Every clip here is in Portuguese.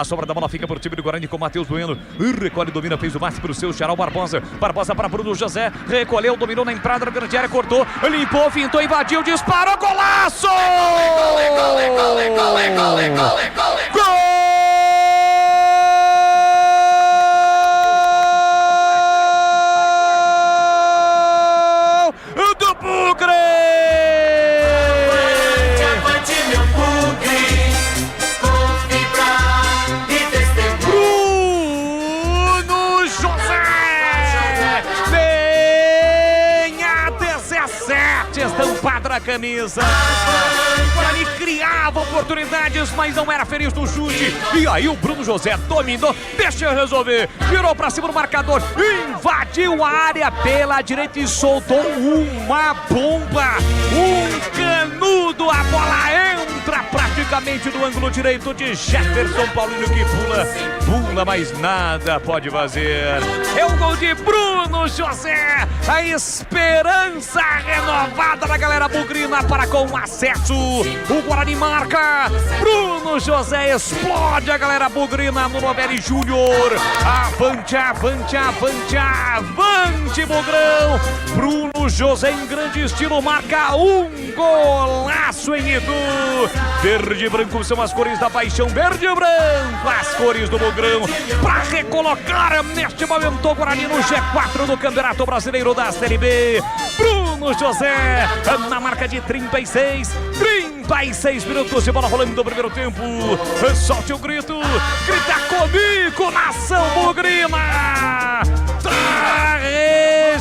A sobra da bola fica para o time do Guarani com o Matheus Bueno. Recolhe, domina, fez o máximo para o seu Xará Barbosa. Barbosa para Bruno José. Recolheu, dominou na entrada da grande área, cortou, limpou, fintou, invadiu, disparou, golaço! Gol! Do Bugre! Estampada na camisa. O Guarani criava oportunidades, mas não era feliz no chute. E aí o Bruno José dominou, deixa eu resolver. Virou pra cima do marcador, invadiu a área pela direita e soltou uma bomba. Um canudo, a bola entra praticamente no ângulo direito de Jefferson Paulino, que pula, mas nada pode fazer. É o gol de Bruno José. A esperança renovada da galera bugrina para com o acesso. O Guarani marca. Bruno José explode a galera bugrina no Novelli Júnior. Avante, avante, avante, avante, Bugrão. Bruno José em grande estilo marca um golaço em Itu. Verde e branco são as cores da paixão. Verde e branco, as cores do Bugrão. Para recolocar neste momento o Guarani no G4 do Campeonato Brasileiro da Série B. Bruno José na marca de 36 minutos de bola rolando no primeiro tempo. Solte o grito, grita comigo, nação bugrina. Tá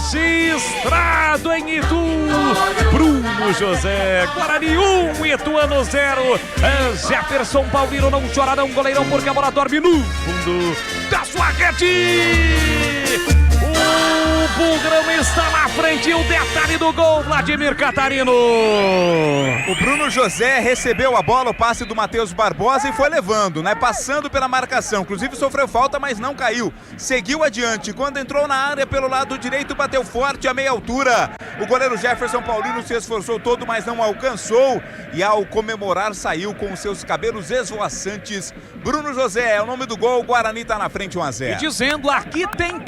registrado em Itu. Bruno José, Guarani 1, Ituano 0. Jefferson Paulino não chora não, goleirão, porque a bola dorme no fundo da sua rede. O Bugrão está na frente, o detalhe do gol, Vladimir Catarino. O Bruno José recebeu a bola, o passe do Matheus Barbosa e foi levando, né? Passando pela marcação, inclusive sofreu falta, mas não caiu. Seguiu adiante, quando entrou na área pelo lado direito, bateu forte a meia altura. O goleiro Jefferson Paulino se esforçou todo, mas não alcançou. E ao comemorar, saiu com os seus cabelos esvoaçantes. Bruno José é o nome do gol, o Guarani está na frente 1 a 0. E dizendo, aqui tem